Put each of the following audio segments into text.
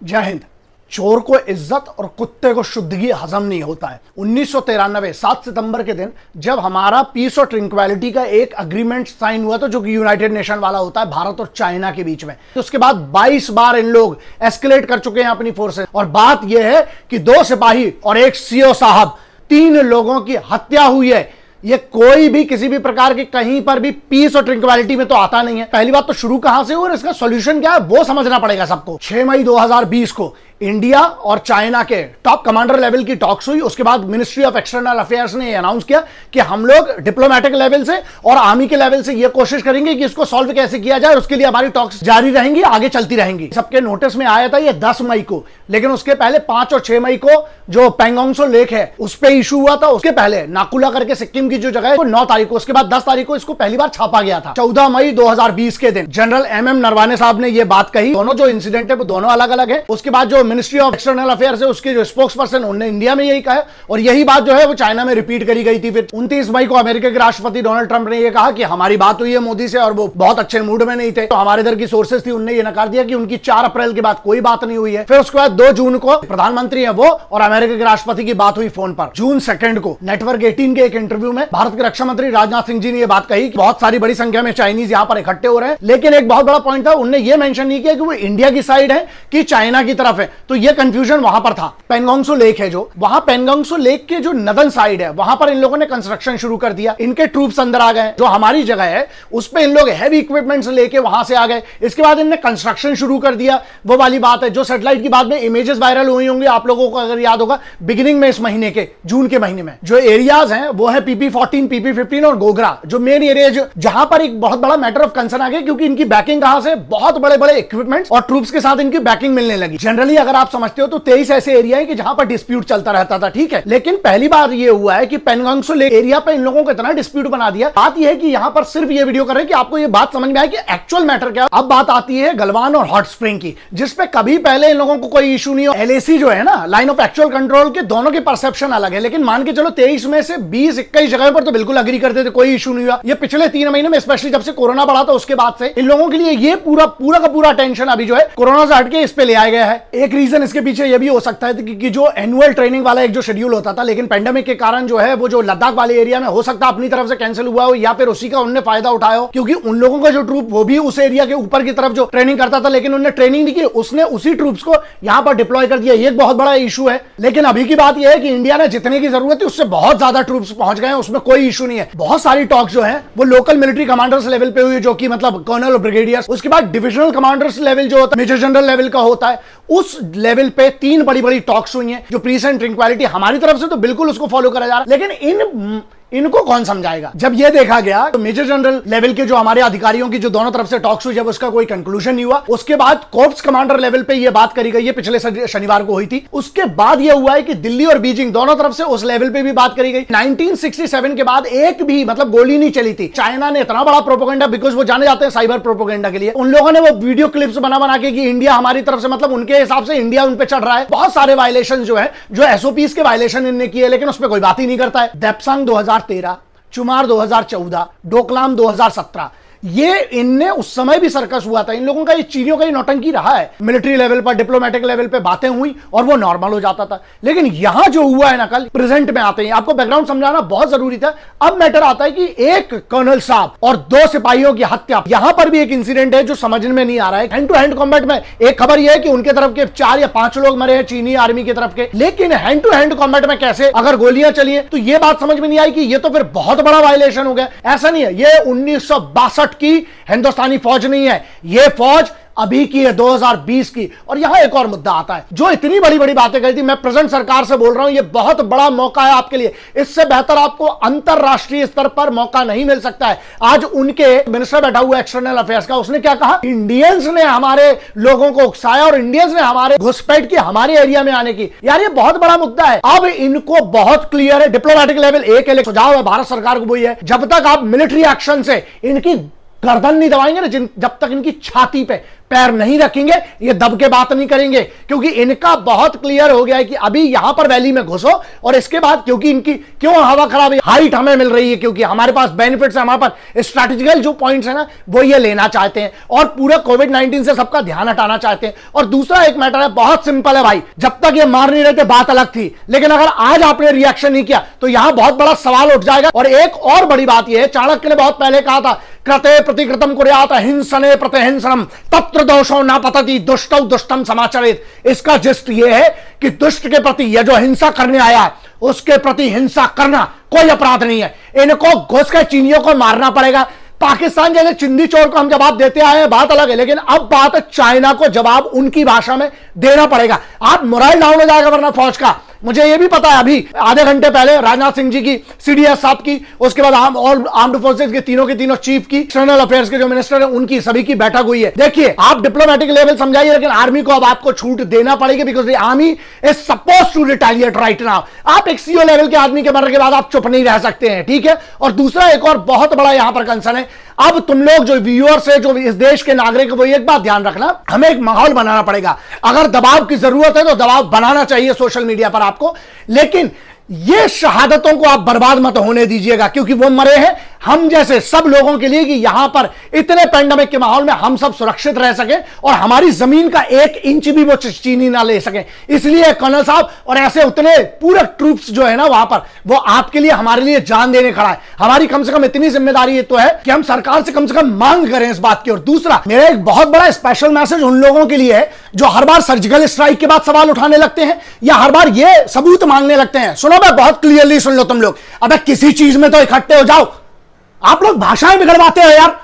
जय हिंद। चोर को इज्जत और कुत्ते को शुद्धगी हजम नहीं होता है। 1993 7 सितंबर के दिन जब हमारा पीस और ट्रिंक्वेलिटी का एक अग्रीमेंट साइन हुआ था, जो कि यूनाइटेड नेशन वाला होता है भारत और चाइना के बीच में, तो उसके बाद 22 बार इन लोग एस्केलेट कर चुके हैं अपनी फोर्सेस। और बात यह है कि 2 सिपाही और एक सीओ साहब, 3 लोगों की हत्या हुई है। ये कोई भी किसी भी प्रकार के कहीं पर भी पीस और ट्रिंक्वेलिटी में तो आता नहीं है। पहली बात तो शुरू कहां से हुआ और इसका सॉल्यूशन क्या है वो समझना पड़ेगा सबको। 6 मई 2020 को इंडिया और चाइना के टॉप कमांडर लेवल की टॉक्स हुई। उसके बाद मिनिस्ट्री ऑफ एक्सटर्नल अफेयर्स ने अनाउंस किया कि हम लोग डिप्लोमेटिक लेवल से और आर्मी के लेवल से यह कोशिश करेंगे कि इसको सॉल्व कैसे किया जाए। उसके लिए हमारी टॉक्स जारी रहेंगी, आगे चलती रहेंगी। सबके नोटिस में आया था ये 10 मई को, लेकिन उसके पहले 5 और 6 मई को जो पेंगोंग त्सो लेक है उस पर इशू हुआ था। उसके पहले नाकुला करके सिक्किम की जो जगह है वो 9 तारीख को, उसके बाद 10 तारीख को इसको पहली बार छापा गया था। 14 मई 2020 के दिन जनरल MM नरवाने साहब ने यह बात कही। दोनों जो इंसिडेंट है वो दोनों अलग अलग है। उसके बाद जो मिनिस्ट्री ऑफ एक्सटर्नल अफेयर्स है उसके जो स्पोक्स पर्सन उन्होंने इंडिया में यही कहा और यही बात जो है वो चाइना में रिपीट करी गई थी। फिर 29 मई को अमेरिका के राष्ट्रपति डोनाल्ड ट्रंप ने यह कहा कि हमारी बात हुई है मोदी से और वो बहुत अच्छे मूड में नहीं थे। तो हमारे इधर की सोर्सेस थी, उन्होंने यह नकार दिया कि उनकी 4 अप्रैल के बाद कोई बात नहीं हुई है। फिर उसके बाद 2 जून को प्रधानमंत्री है वो और अमेरिका के राष्ट्रपति की बात हुई फोन पर। जून 2 को नेटवर्क 18 के एक इंटरव्यू में भारत के रक्षा मंत्री राजनाथ सिंह जी ने यह बात कही कि बहुत सारी बड़ी संख्या में चाइनीज यहां पर इकट्ठे हो रहे हैं। लेकिन एक बहुत बड़ा पॉइंट था, उन्होंने यह मेंशन नहीं किया कि वो इंडिया की साइड है कि चाइना की तरफ है। तो यह कंफ्यूजन वहां पर था। पेंगोंग त्सो लेक है जो वहां, पेंगोंग त्सो लेक के जो नदन साइड है वहां पर इन लोगों ने कंस्ट्रक्शन शुरू कर दिया। इनके ट्रूप्स अंदर आ गए। जो हमारी जगह है उस पे इन लोग हैवी इक्विपमेंट्स लेके वहां से आ गए। इसके बाद इन्होंने कंस्ट्रक्शन शुरू कर दिया। वो वाली बात है जो सैटेलाइट की बाद में इमेजेस वायरल हुई होंगी, आप लोगों को अगर याद होगा, बिगिनिंग में इस महीने के जून के महीने में जो एरियाज हैं वो है PP14, PP15 और गोगरा, जो मेन एरिया जहां पर एक बहुत बड़ा मैटर ऑफ कंसर्न आ गया क्योंकि इनकी बैकिंग कहां से, बहुत बड़े बड़े इक्विपमेंट्स और ट्रूप्स के साथ इनकी बैकिंग मिलने लगी। जनरली अगर आप समझते हो तो 23 ऐसे एरिया है कि जहां पर डिस्प्यूट चलता रहता था, ठीक है। लेकिन पहली बार ये हुआ है कि पेंगोंग त्सो लेक एरिया पे इन लोगों को इतना डिस्प्यूट बना दिया। बात यह है कि यहां पर सिर्फ ये वीडियो कर रहे हैं कि आपको ये बात समझ में आए कि एक्चुअल मैटर क्या। अब बात आती है गलवान और हॉट स्प्रिंग की, जिसपे कभी पहले इन लोगों को कोई इशू नहीं हो। LAC जो है ना, लाइन ऑफ एक्चुअल कंट्रोल के, दोनों के परसेप्शन अलग है। लेकिन मान के चलो 23 में से 20-21 जगह पर तो बिल्कुल अग्री करते थे, कोई इशू नहीं हुआ। ये पिछले 3 महीने में स्पेशली जब से कोरोना बढ़ा था उसके बाद से इन लोगों के लिए ये पूरा का पूरा टेंशन अभी जो है कोरोना से हटके इस पे ले आया गया है। एक रीजन इसके पीछे ये भी हो सकता है कि जो एनुअल ट्रेनिंग वाला एक जो शेड्यूल होता था, लेकिन पेंडेमिक के कारण जो है वो जो लद्दाख वाले एरिया में हो सकता है अपनी तरफ से कैंसिल हुआ हो या फिर उसी का उन्होंने फायदा उठाया हो, क्योंकि उन लोगों का जो ट्रूप वो भी उस एरिया के ऊपर की तरफ जो ट्रेनिंग करता था, लेकिन उन्होंने ट्रेनिंग नहीं की, उसने उसी ट्रूप्स को यहां पर डिप्लॉय कर दिया। ये एक बहुत बड़ा इशू है। लेकिन अभी की बात यह है कि इंडिया ने जितने की जरूरत थी उससे बहुत ज्यादा ट्रूप्स पहुंच गए हैं, उसमें कोई इशू नहीं है। बहुत सारी टॉक्स जो है वो लोकल मिलिट्री कमांडर्स लेवल पे हुई, जो कि मतलब कर्नल और ब्रिगेडियर्स। उसके बाद डिविजनल कमांडर्स लेवल जो होता है, मेजर जनरल लेवल का होता है, उस लेवल पे 3 बड़ी टॉक्स हुई हैं। जो पीस एंड ट्रिंक्वेलिटी हमारी तरफ से तो बिल्कुल उसको फॉलो करा जा रहा है, लेकिन इनको कौन समझाएगा। जब यह देखा गया तो मेजर जनरल लेवल के जो हमारे अधिकारियों की जो दोनों तरफ से टॉक्स हुई, जब उसका कोई कंक्लूजन नहीं हुआ, उसके बाद कोर्प्स कमांडर लेवल पे यह बात करी गई है, पिछले शनिवार को हुई थी। उसके बाद यह हुआ है कि दिल्ली और बीजिंग दोनों तरफ से उस लेवल पे भी बात करी गई। 1967 के बाद एक भी मतलब गोली नहीं चली थी। चाइना ने इतना बड़ा प्रोपेगेंडा, बिकॉज वो जाने जाते हैं साइबर प्रोपेगेंडा के लिए, उन लोगों ने वो वीडियो क्लिप्स बना के कि इंडिया हमारी तरफ से, मतलब उनके हिसाब से इंडिया उन पे चढ़ रहा है। बहुत सारे वायलेशन जो है, जो SOPs के वायलेशन इनने किए, लेकिन उस पर कोई बात ही नहीं करता है। देप्सांग 2013, चुमार 2014, डोकलाम 2017, ये इनने उस समय भी सर्कस हुआ था। इन लोगों का ये चीनियों का ही नौटंकी रहा है। मिलिट्री लेवल पर, डिप्लोमेटिक लेवल पे बातें हुई और वो नॉर्मल हो जाता था। लेकिन यहां जो हुआ है ना, कल प्रेजेंट में आते हैं, आपको बैकग्राउंड समझाना बहुत जरूरी था। अब मैटर आता है कि एक कर्नल साहब और 2 सिपाहियों की हत्या। यहां पर भी एक इंसिडेंट है जो समझ में नहीं आ रहा है। हैंड टू हैंड कॉम्बैट में एक खबर यह है कि उनके तरफ के 4 या 5 लोग मरे हैं चीनी आर्मी की तरफ के, लेकिन हैंड टू हैंड कॉम्बैट में कैसे अगर गोलियां चली हैं, तो यह बात समझ में नहीं आई कि यह तो फिर बहुत बड़ा वायलेशन हो गया। ऐसा नहीं है, यह 1962 की हिंदुस्तानी फौज नहीं है, यह फौज अभी की है 2020 की। और यहां एक और मुद्दा आता है, जो इतनी बड़ी बातें कही थी, मैं प्रेजेंट सरकार से बोल रहा हूं, यह बहुत बड़ा मौका है आपके लिए। इससे बेहतर आपको अंतरराष्ट्रीय स्तर पर मौका नहीं मिल सकता है। आज उनके मिनिस्टर बैठा हुआ एक्सटर्नल अफेयर्स का, उसने क्या कहा, इंडियंस ने हमारे लोगों को उकसाया और इंडियंस ने हमारे घुसपैठ की हमारे एरिया में आने की। यार ये बहुत बड़ा मुद्दा है। अब इनको बहुत क्लियर है, डिप्लोमेटिक लेवल एक सुझाव है भारत सरकार को, वही है, जब तक आप मिलिट्री एक्शन से इनकी गर्दन नहीं दबाएंगे ना जब तक इनकी छाती पे पैर नहीं रखेंगे, ये दब के बात नहीं करेंगे, क्योंकि इनका बहुत क्लियर हो गया है कि अभी यहां पर वैली में घुसो और इसके बाद, क्योंकि इनकी क्यों हवा खराब है, हाइट हमें मिल रही है क्योंकि हमारे पास बेनिफिट्स है, हमारे पास स्ट्रैटेजिकल जो पॉइंट्स है ना वो ये लेना चाहते हैं और पूरे कोविड-19 से सबका ध्यान हटाना चाहते हैं। और दूसरा एक मैटर है, बहुत सिंपल है भाई, जब तक ये मार नहीं रहे थे बात अलग थी, लेकिन अगर आज आपने रिएक्शन नहीं किया तो यहां बहुत बड़ा सवाल उठ जाएगा। और एक और बड़ी बात यह है, चाणक्य ने बहुत पहले कहा था, कृते प्रतिकृतम कुर्यात हिंसने प्रतिहिंसनम तत्र दोषो न पतति दुष्टौ दुष्टम समाचरित। इसका जिस्ट ये है कि दुष्ट के प्रति, यह जो हिंसा करने आया है उसके प्रति हिंसा करना कोई अपराध नहीं है। इनको घुस के चीनियों को मारना पड़ेगा। पाकिस्तान जैसे चिंदी चोर को हम जवाब देते आए हैं, बात अलग है, लेकिन अब बात है चाइना को जवाब उनकी भाषा में देना पड़ेगा। आप मोराइल डाउन हो जाएगा वरना फौज का। मुझे यह भी पता है, अभी आधे घंटे पहले राजनाथ सिंह जी की, सीडीएस साहब की, उसके बाद ऑल आर्म्ड फोर्सेज के तीनों चीफ की, एक्सटर्नल अफेयर्स के जो मिनिस्टर है उनकी, सभी की बैठक हुई है। देखिए, आप डिप्लोमेटिक लेवल समझाइए, लेकिन आर्मी को अब आपको छूट देना पड़ेगी, because the army is suppose to retaliate right now. आप एक सीओ लेवल के आदमी के मरने के बाद आप चुप नहीं रह सकते हैं, ठीक है। और दूसरा एक और बहुत बड़ा यहां पर कंसर्न है, अब तुम लोग जो व्यूअर्स है, जो इस देश के नागरिक, वो एक बात ध्यान रखना, हमें एक माहौल बनाना पड़ेगा। अगर दबाव की जरूरत है तो दबाव बनाना चाहिए सोशल मीडिया पर आपको, लेकिन ये शहादतों को आप बर्बाद मत होने दीजिएगा, क्योंकि वो मरे हैं हम जैसे सब लोगों के लिए कि यहां पर इतने पेंडेमिक के माहौल में हम सब सुरक्षित रह सके और हमारी जमीन का 1 इंच भी वो चीनी ना ले सके। इसलिए कर्नल साहब और ऐसे उतने पूरे ट्रूप्स जो है ना वहां पर, वो आपके लिए, हमारे लिए जान देने खड़ा है। हमारी कम से कम इतनी जिम्मेदारी तो है कि हम सरकार से कम मांग करें इस बात की। और दूसरा, मेरा एक बहुत बड़ा स्पेशल मैसेज उन लोगों के लिए है जो हर बार सर्जिकल स्ट्राइक के बाद सवाल उठाने लगते हैं या हर बार ये सबूत मांगने लगते हैं। सुनो, मैं बहुत क्लियरली सुन लो तुम लोग, अबे किसी चीज में तो इकट्ठे हो जाओ। आप लोग भाषाएं बिगड़वाते हो यार।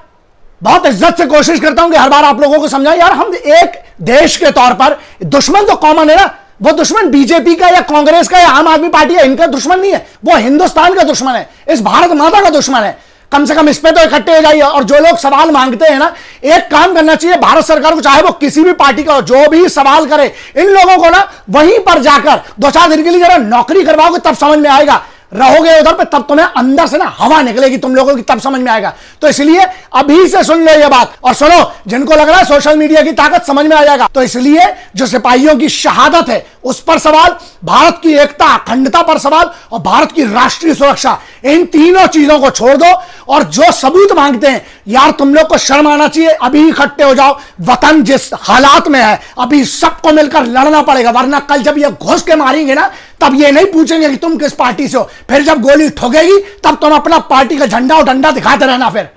बहुत इज्जत से कोशिश करता हूं कि हर बार आप लोगों को समझाएं यार, हम एक देश के तौर पर, दुश्मन तो कॉमन है ना, वो दुश्मन बीजेपी का या कांग्रेस का या आम आदमी पार्टी है, इनका दुश्मन नहीं है, वो हिंदुस्तान का दुश्मन है, इस भारत माता का दुश्मन है। कम से कम इस पे तो इकट्ठे हो जाइए। और जो लोग सवाल मांगते हैं ना, एक काम करना चाहिए भारत सरकार को, चाहे वो किसी भी पार्टी का हो, जो भी सवाल करे, इन लोगों को ना वहीं पर जाकर 2-4 दिन के लिए जरा नौकरी करवाओगे, तब समझ में आएगा। रहोगे उधर पे तब तुम्हें अंदर से ना हवा निकलेगी तुम लोगों की, तब समझ में आएगा। तो इसलिए अभी से सुन लो ये बात, और सुनो, जिनको लग रहा है सोशल मीडिया की ताकत समझ में आ जाएगा, तो इसलिए जो सिपाहियों की शहादत है उस पर सवाल, भारत की एकता अखंडता पर सवाल और भारत की राष्ट्रीय सुरक्षा, इन तीनों चीजों को छोड़ दो। और जो सबूत मांगते हैं यार, तुम लोग को शर्म आना चाहिए। अभी इकट्ठे हो जाओ। वतन जिस हालात में है अभी सबको मिलकर लड़ना पड़ेगा, वरना कल जब ये घुस के मारेंगे ना, तब ये नहीं पूछेंगे कि तुम किस पार्टी से हो। फिर जब गोली ठोकेगी तब तुम अपना पार्टी का झंडा और डंडा दिखाते रहना फिर।